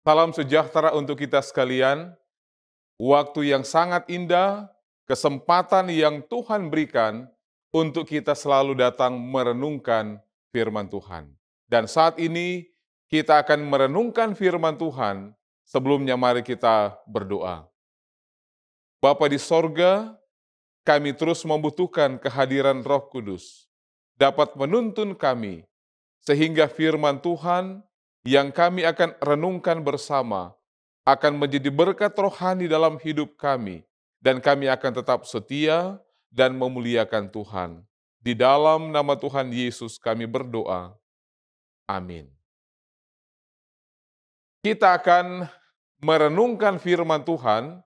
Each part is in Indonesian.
Salam sejahtera untuk kita sekalian. Waktu yang sangat indah, kesempatan yang Tuhan berikan untuk kita selalu datang merenungkan firman Tuhan. Dan saat ini kita akan merenungkan firman Tuhan. Sebelumnya mari kita berdoa. Bapa di sorga, kami terus membutuhkan kehadiran Roh Kudus. Dapat menuntun kami, sehingga firman Tuhan yang kami akan renungkan bersama akan menjadi berkat rohani dalam hidup kami, dan kami akan tetap setia dan memuliakan Tuhan. Di dalam nama Tuhan Yesus kami berdoa. Amin. Kita akan merenungkan firman Tuhan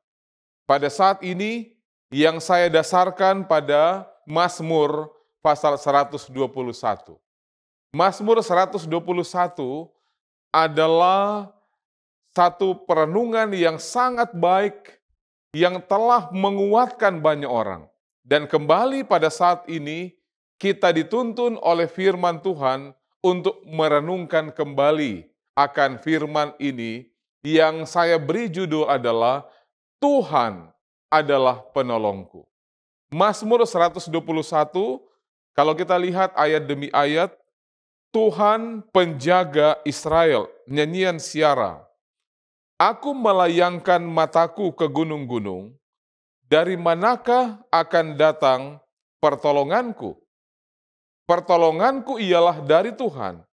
pada saat ini yang saya dasarkan pada Mazmur pasal 121. Mazmur 121 adalah satu perenungan yang sangat baik yang telah menguatkan banyak orang. Dan kembali pada saat ini kita dituntun oleh firman Tuhan untuk merenungkan kembali akan firman ini yang saya beri judul adalah Tuhan adalah penolongku. Mazmur 121, kalau kita lihat ayat demi ayat, Tuhan penjaga Israel, nyanyian Siara. Aku melayangkan mataku ke gunung-gunung, dari manakah akan datang pertolonganku? Pertolonganku ialah dari Tuhan,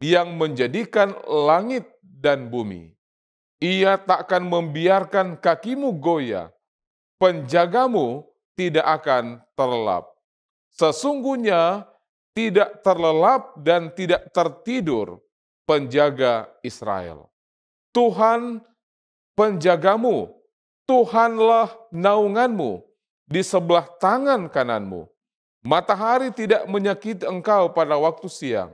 yang menjadikan langit dan bumi. Ia takkan membiarkan kakimu goyah, penjagamu tidak akan terlelap. Sesungguhnya tidak terlelap dan tidak tertidur penjaga Israel. Tuhan penjagamu, Tuhanlah naunganmu di sebelah tangan kananmu. Matahari tidak menyakiti engkau pada waktu siang,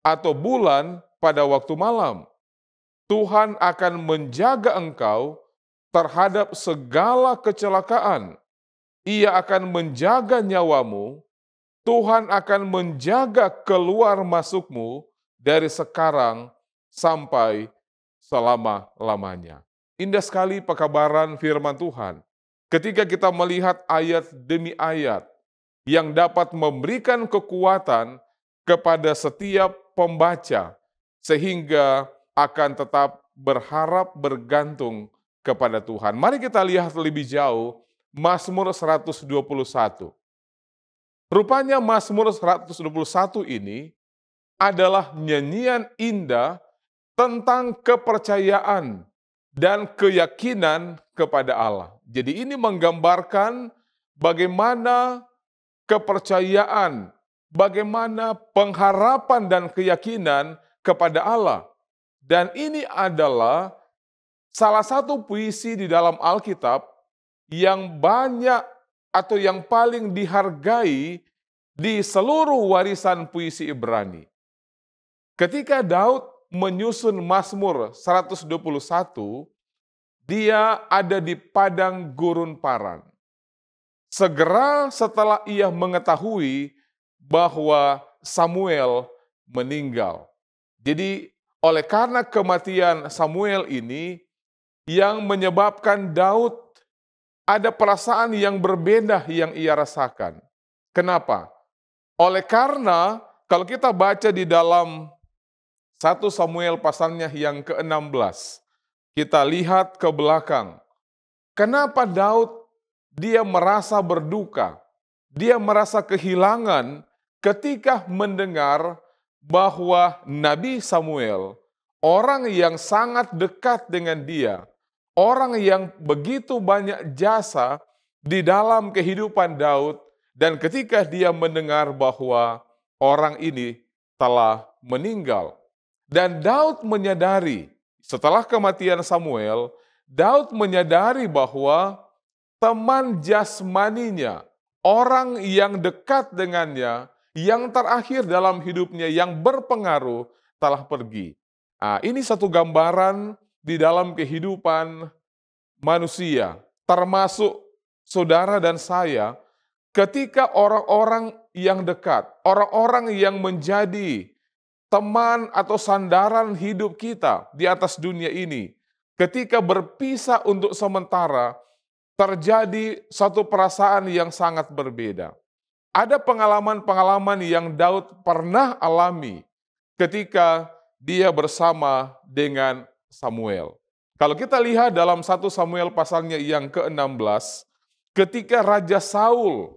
atau bulan pada waktu malam. Tuhan akan menjaga engkau terhadap segala kecelakaan. Ia akan menjaga nyawamu. Tuhan akan menjaga keluar masukmu dari sekarang sampai selama-lamanya. Indah sekali pekabaran firman Tuhan. Ketika kita melihat ayat demi ayat yang dapat memberikan kekuatan kepada setiap pembaca, sehingga akan tetap berharap bergantung kepada Tuhan. Mari kita lihat lebih jauh Mazmur 121. Rupanya Mazmur 121 ini adalah nyanyian indah tentang kepercayaan dan keyakinan kepada Allah. Jadi ini menggambarkan bagaimana kepercayaan, bagaimana pengharapan dan keyakinan kepada Allah. Dan ini adalah salah satu puisi di dalam Alkitab yang banyak atau yang paling dihargai di seluruh warisan puisi Ibrani. Ketika Daud menyusun Mazmur 121, dia ada di padang gurun Paran. Segera setelah ia mengetahui bahwa Samuel meninggal. Jadi oleh karena kematian Samuel ini yang menyebabkan Daud ada perasaan yang berbeda yang ia rasakan. Kenapa? Oleh karena kalau kita baca di dalam 1 Samuel pasalnya yang ke-16, kita lihat ke belakang. Kenapa Daud dia merasa berduka, dia merasa kehilangan ketika mendengar bahwa Nabi Samuel, orang yang sangat dekat dengan dia, orang yang begitu banyak jasa di dalam kehidupan Daud, dan ketika dia mendengar bahwa orang ini telah meninggal. Dan Daud menyadari, setelah kematian Samuel, Daud menyadari bahwa teman jasmaninya, orang yang dekat dengannya, yang terakhir dalam hidupnya, yang berpengaruh, telah pergi. Nah, ini satu gambaran di dalam kehidupan manusia, termasuk saudara dan saya, ketika orang-orang yang dekat, orang-orang yang menjadi teman atau sandaran hidup kita di atas dunia ini, ketika berpisah untuk sementara, terjadi satu perasaan yang sangat berbeda. Ada pengalaman-pengalaman yang Daud pernah alami ketika dia bersama dengan Samuel. Kalau kita lihat dalam 1 Samuel pasalnya yang ke-16, ketika Raja Saul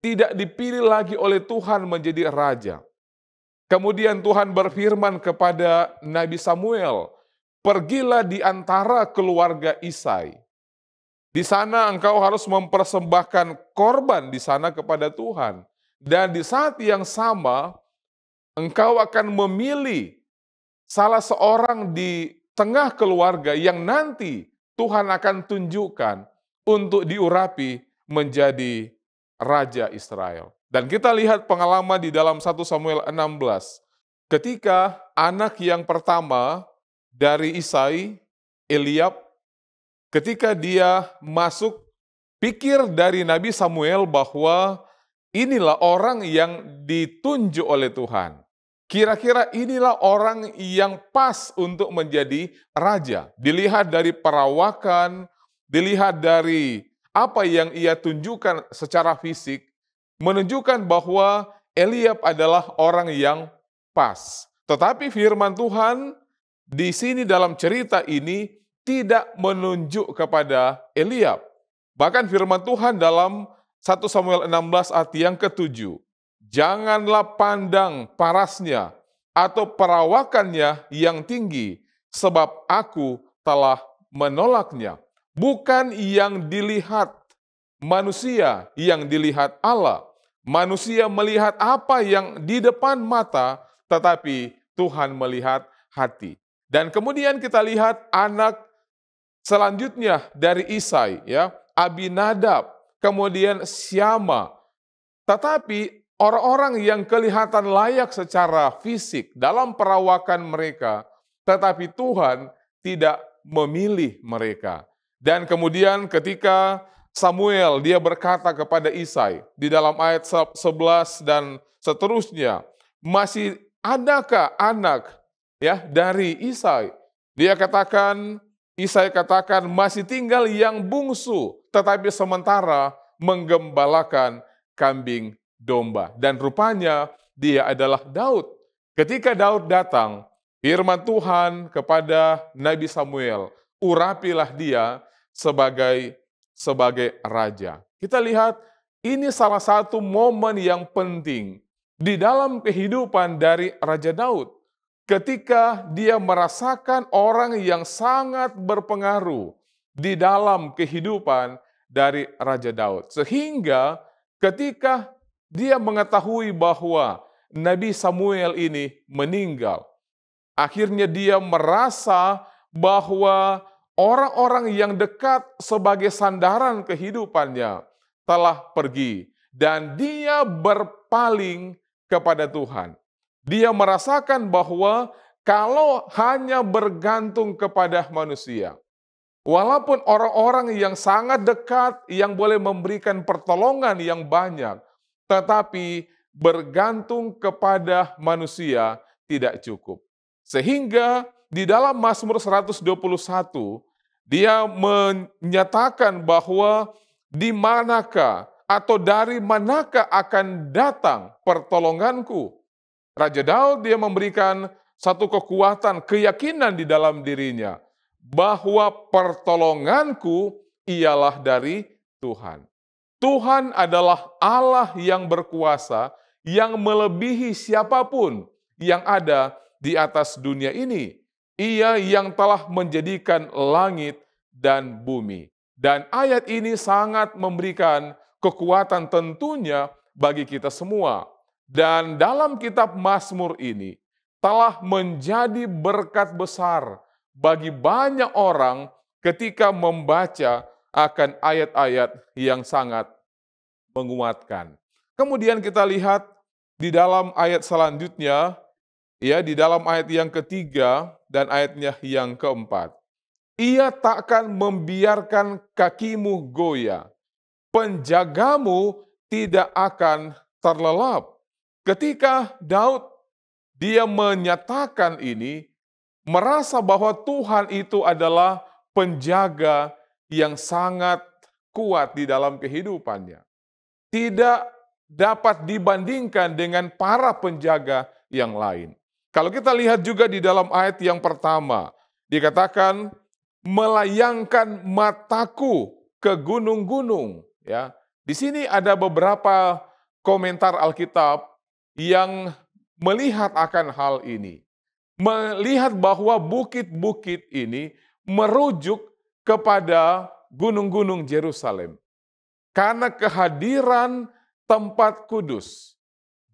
tidak dipilih lagi oleh Tuhan menjadi raja. Kemudian Tuhan berfirman kepada Nabi Samuel, "Pergilah di antara keluarga Isai. Di sana engkau harus mempersembahkan korban di sana kepada Tuhan. Dan di saat yang sama, engkau akan memilih salah seorang di tengah keluarga yang nanti Tuhan akan tunjukkan untuk diurapi menjadi Raja Israel." Dan kita lihat pengalaman di dalam 1 Samuel 16. Ketika anak yang pertama dari Isai, Eliab, ketika dia masuk, pikir dari Nabi Samuel bahwa inilah orang yang ditunjuk oleh Tuhan. Kira-kira inilah orang yang pas untuk menjadi raja. Dilihat dari perawakan, dilihat dari apa yang ia tunjukkan secara fisik, menunjukkan bahwa Eliab adalah orang yang pas. Tetapi firman Tuhan di sini dalam cerita ini tidak menunjuk kepada Eliab. Bahkan firman Tuhan dalam 1 Samuel 16 ayat yang ke-7, "Janganlah pandang parasnya atau perawakannya yang tinggi, sebab aku telah menolaknya." Bukan yang dilihat manusia, yang dilihat Allah. Manusia melihat apa yang di depan mata, tetapi Tuhan melihat hati. Dan kemudian kita lihat anak selanjutnya dari Isai, ya, Abinadab, kemudian Syama. Tetapi orang-orang yang kelihatan layak secara fisik dalam perawakan mereka, tetapi Tuhan tidak memilih mereka. Dan kemudian ketika Samuel dia berkata kepada Isai di dalam ayat 11 dan seterusnya, "Masih adakah anak ya dari Isai?" Isai katakan, "Masih tinggal yang bungsu, tetapi sementara menggembalakan kambing domba." Dan rupanya dia adalah Daud. Ketika Daud datang, firman Tuhan kepada Nabi Samuel, "Urapilah dia sebagai raja." Kita lihat ini salah satu momen yang penting di dalam kehidupan dari Raja Daud. Ketika dia merasakan orang yang sangat berpengaruh di dalam kehidupan dari Raja Daud. Sehingga ketika dia mengetahui bahwa Nabi Samuel ini meninggal, akhirnya dia merasa bahwa orang-orang yang dekat sebagai sandaran kehidupannya telah pergi dan dia berpaling kepada Tuhan. Dia merasakan bahwa kalau hanya bergantung kepada manusia, walaupun orang-orang yang sangat dekat yang boleh memberikan pertolongan yang banyak, tetapi bergantung kepada manusia tidak cukup. Sehingga di dalam Mazmur 121, dia menyatakan bahwa di manakah atau dari manakah akan datang pertolonganku. Raja Daud dia memberikan satu kekuatan, keyakinan di dalam dirinya bahwa pertolonganku ialah dari Tuhan. Tuhan adalah Allah yang berkuasa, yang melebihi siapapun yang ada di atas dunia ini. Ia yang telah menjadikan langit dan bumi. Dan ayat ini sangat memberikan kekuatan tentunya bagi kita semua. Dan dalam kitab Mazmur ini telah menjadi berkat besar bagi banyak orang ketika membaca akan ayat-ayat yang sangat menguatkan. Kemudian kita lihat di dalam ayat selanjutnya, ya, di dalam ayat yang ketiga dan ayatnya yang keempat. "Ia takkan membiarkan kakimu goyah, penjagamu tidak akan terlelap." Ketika Daud dia menyatakan ini, merasa bahwa Tuhan itu adalah penjaga yang sangat kuat di dalam kehidupannya. Tidak dapat dibandingkan dengan para penjaga yang lain. Kalau kita lihat juga di dalam ayat yang pertama, dikatakan melayangkan mataku ke gunung-gunung. Ya, di sini ada beberapa komentar Alkitab yang melihat akan hal ini, melihat bahwa bukit-bukit ini merujuk kepada gunung-gunung Yerusalem. Karena kehadiran tempat kudus,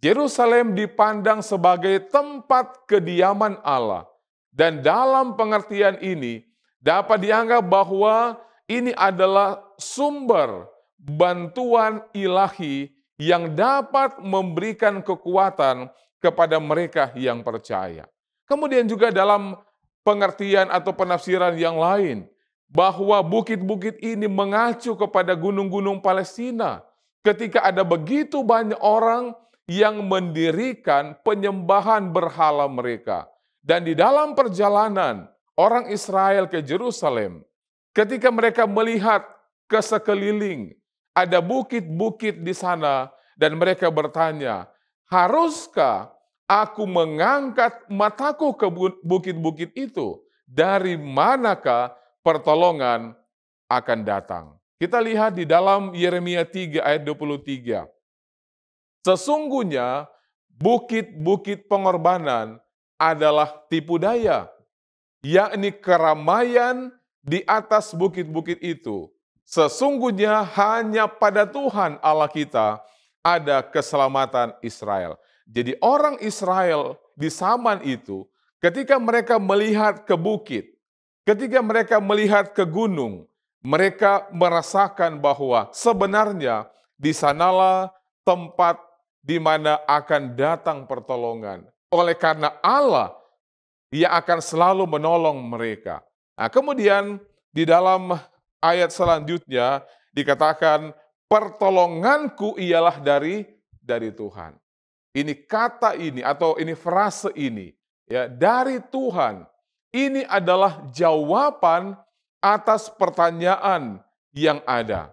Yerusalem dipandang sebagai tempat kediaman Allah. Dan dalam pengertian ini, dapat dianggap bahwa ini adalah sumber bantuan ilahi yang dapat memberikan kekuatan kepada mereka yang percaya. Kemudian juga dalam pengertian atau penafsiran yang lain, bahwa bukit-bukit ini mengacu kepada gunung-gunung Palestina. Ketika ada begitu banyak orang yang mendirikan penyembahan berhala mereka. Dan di dalam perjalanan orang Israel ke Yerusalem, ketika mereka melihat ke sekeliling, ada bukit-bukit di sana, dan mereka bertanya, haruskah aku mengangkat mataku ke bukit-bukit itu? Dari manakah pertolongan akan datang? Kita lihat di dalam Yeremia 3 ayat 23. Sesungguhnya bukit-bukit pengorbanan adalah tipu daya, yakni keramaian di atas bukit-bukit itu. Sesungguhnya hanya pada Tuhan Allah kita ada keselamatan Israel. Jadi orang Israel di zaman itu, ketika mereka melihat ke bukit, ketika mereka melihat ke gunung, mereka merasakan bahwa sebenarnya di sanalah tempat di mana akan datang pertolongan. Oleh karena Allah, Ia akan selalu menolong mereka. Nah, kemudian di dalam ayat selanjutnya dikatakan, pertolonganku ialah dari Tuhan. Ini kata ini atau ini frase ini, ya, dari Tuhan. Ini adalah jawaban atas pertanyaan yang ada.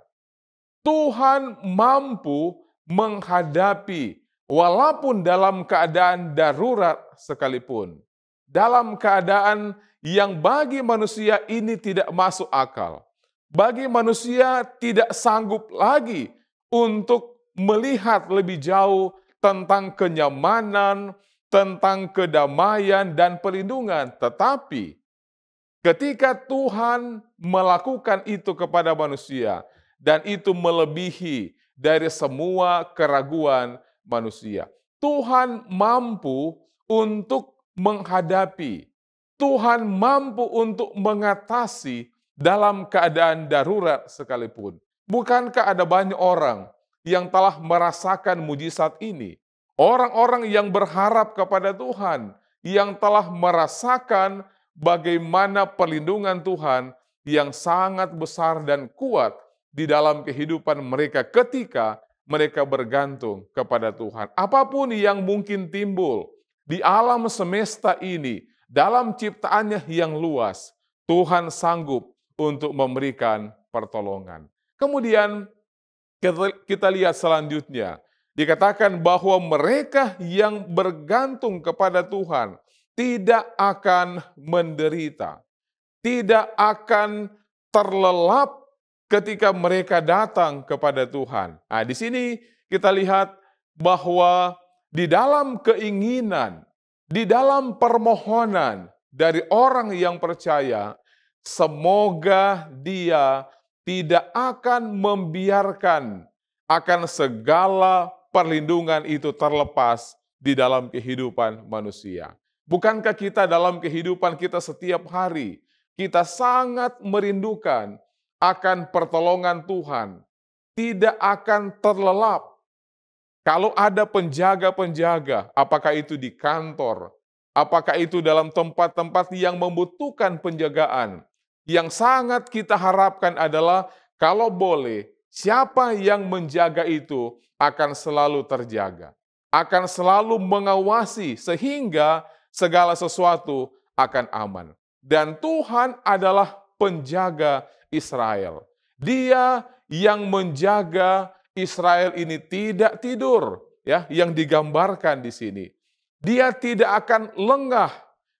Tuhan mampu menghadapi walaupun dalam keadaan darurat sekalipun. Dalam keadaan yang bagi manusia ini tidak masuk akal. Bagi manusia tidak sanggup lagi untuk melihat lebih jauh tentang kenyamanan, tentang kedamaian dan perlindungan. Tetapi ketika Tuhan melakukan itu kepada manusia, dan itu melebihi dari semua keraguan manusia. Tuhan mampu untuk menghadapi, Tuhan mampu untuk mengatasi dalam keadaan darurat sekalipun. Bukankah ada banyak orang yang telah merasakan mujizat ini? Orang-orang yang berharap kepada Tuhan, yang telah merasakan bagaimana perlindungan Tuhan yang sangat besar dan kuat di dalam kehidupan mereka ketika mereka bergantung kepada Tuhan. Apapun yang mungkin timbul di alam semesta ini, dalam ciptaannya yang luas, Tuhan sanggup untuk memberikan pertolongan. Kemudian kita lihat selanjutnya, dikatakan bahwa mereka yang bergantung kepada Tuhan tidak akan menderita, tidak akan terlelap ketika mereka datang kepada Tuhan. Nah, di sini kita lihat bahwa di dalam keinginan, di dalam permohonan dari orang yang percaya, semoga dia tidak akan membiarkan akan segala perlindungan itu terlepas di dalam kehidupan manusia. Bukankah kita dalam kehidupan kita setiap hari, kita sangat merindukan akan pertolongan Tuhan, tidak akan terlelap. Kalau ada penjaga-penjaga, apakah itu di kantor, apakah itu dalam tempat-tempat yang membutuhkan penjagaan, yang sangat kita harapkan adalah kalau boleh, siapa yang menjaga itu akan selalu terjaga. akan selalu mengawasi sehingga segala sesuatu akan aman. Dan Tuhan adalah penjaga Israel. Dia yang menjaga Israel ini tidak tidur, ya, yang digambarkan di sini. Dia tidak akan lengah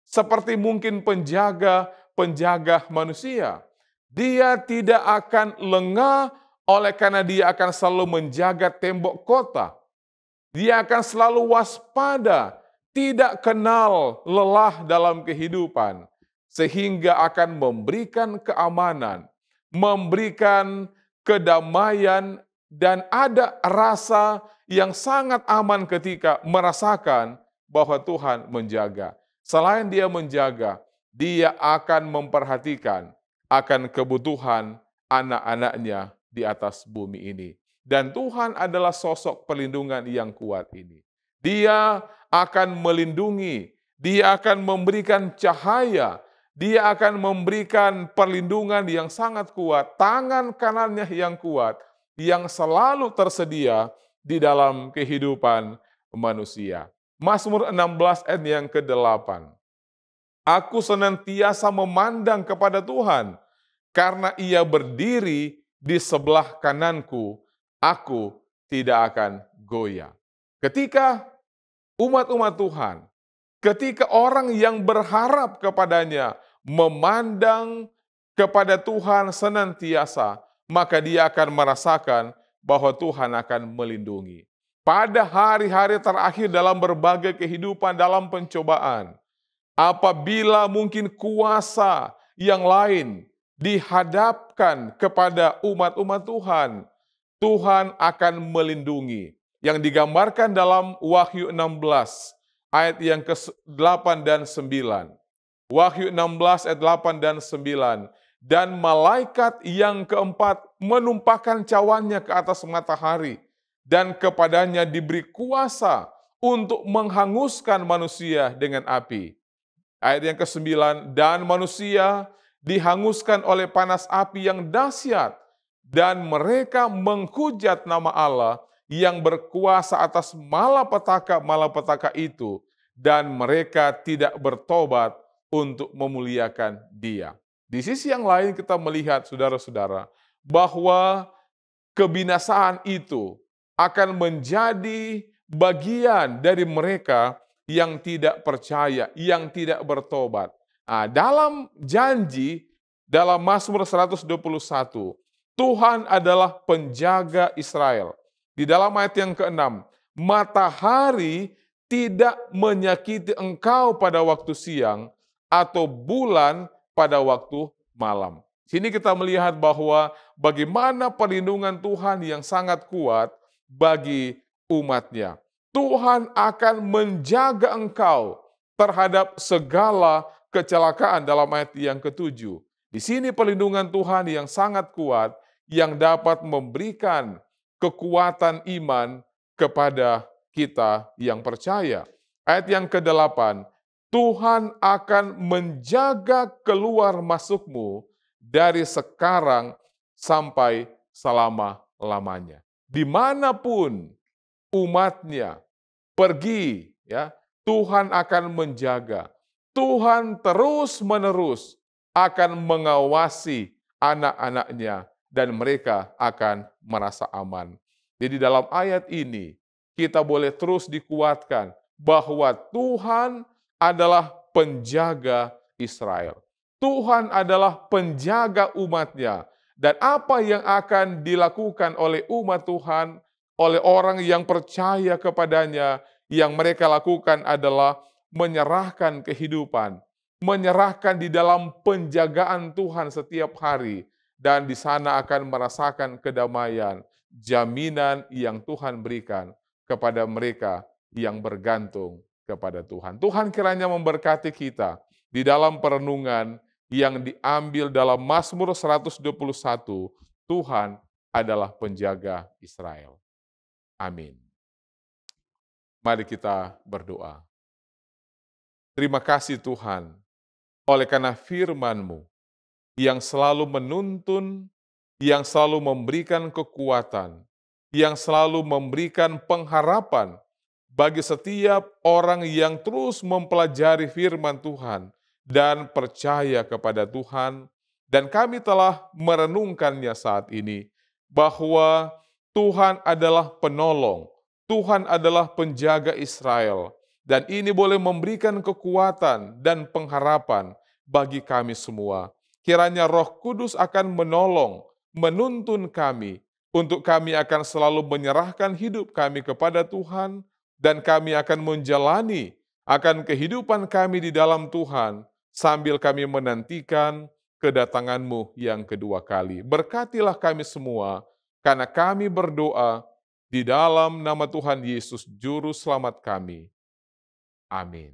seperti mungkin penjaga manusia. Dia tidak akan lengah oleh karena dia akan selalu menjaga tembok kota. Dia akan selalu waspada, tidak kenal lelah dalam kehidupan, sehingga akan memberikan keamanan, memberikan kedamaian, dan ada rasa yang sangat aman ketika merasakan bahwa Tuhan menjaga. Selain dia menjaga, dia akan memperhatikan akan kebutuhan anak-anaknya di atas bumi ini. Dan Tuhan adalah sosok perlindungan yang kuat ini. Dia akan melindungi, dia akan memberikan cahaya, dia akan memberikan perlindungan yang sangat kuat, tangan kanannya yang kuat, yang selalu tersedia di dalam kehidupan manusia. Mazmur 16 ayat yang ke-8. Aku senantiasa memandang kepada Tuhan, karena ia berdiri di sebelah kananku, aku tidak akan goyah. Ketika umat-umat Tuhan, ketika orang yang berharap kepadanya memandang kepada Tuhan senantiasa, maka dia akan merasakan bahwa Tuhan akan melindungi. Pada hari-hari terakhir dalam berbagai kehidupan dalam pencobaan, apabila mungkin kuasa yang lain dihadapkan kepada umat-umat Tuhan, Tuhan akan melindungi. Yang digambarkan dalam Wahyu 16 ayat yang ke-8 dan 9. Wahyu 16 ayat 8 dan 9. Dan malaikat yang keempat menumpahkan cawannya ke atas matahari, dan kepadanya diberi kuasa untuk menghanguskan manusia dengan api. Ayat yang ke-9, dan manusia dihanguskan oleh panas api yang dahsyat, dan mereka menghujat nama Allah yang berkuasa atas malapetaka itu, dan mereka tidak bertobat untuk memuliakan Dia. Di sisi yang lain kita melihat, saudara-saudara, bahwa kebinasaan itu akan menjadi bagian dari mereka yang tidak percaya, yang tidak bertobat. Nah, dalam janji, dalam Mazmur 121, Tuhan adalah penjaga Israel. Di dalam ayat yang ke-6, matahari tidak menyakiti engkau pada waktu siang, atau bulan pada waktu malam. Sini kita melihat bahwa bagaimana perlindungan Tuhan yang sangat kuat bagi umatnya. Tuhan akan menjaga engkau terhadap segala kecelakaan dalam ayat yang ke-7. Di sini perlindungan Tuhan yang sangat kuat yang dapat memberikan kekuatan iman kepada kita yang percaya. Ayat yang ke-8, Tuhan akan menjaga keluar masukmu dari sekarang sampai selama-lamanya. Dimanapun umatnya pergi, ya, Tuhan akan menjaga. Tuhan terus-menerus akan mengawasi anak-anaknya dan mereka akan merasa aman. Jadi dalam ayat ini kita boleh terus dikuatkan bahwa Tuhan adalah penjaga Israel. Tuhan adalah penjaga umatnya. Dan apa yang akan dilakukan oleh umat Tuhan, oleh orang yang percaya kepadanya, yang mereka lakukan adalah menyerahkan kehidupan, menyerahkan di dalam penjagaan Tuhan setiap hari, dan di sana akan merasakan kedamaian, jaminan yang Tuhan berikan kepada mereka yang bergantung kepada Tuhan. Tuhan kiranya memberkati kita di dalam perenungan yang diambil dalam Mazmur 121, Tuhan adalah penjaga Israel. Amin. Mari kita berdoa. Terima kasih Tuhan, oleh karena firman-Mu yang selalu menuntun, yang selalu memberikan kekuatan, yang selalu memberikan pengharapan bagi setiap orang yang terus mempelajari firman Tuhan dan percaya kepada Tuhan. Dan kami telah merenungkannya saat ini, bahwa Tuhan adalah penolong, Tuhan adalah penjaga Israel, dan ini boleh memberikan kekuatan dan pengharapan bagi kami semua. Kiranya Roh Kudus akan menolong, menuntun kami, untuk kami akan selalu menyerahkan hidup kami kepada Tuhan, dan kami akan menjalani akan kehidupan kami di dalam Tuhan, sambil kami menantikan kedatangan-Mu yang kedua kali. Berkatilah kami semua, karena kami berdoa di dalam nama Tuhan Yesus Juru Selamat kami. Amin.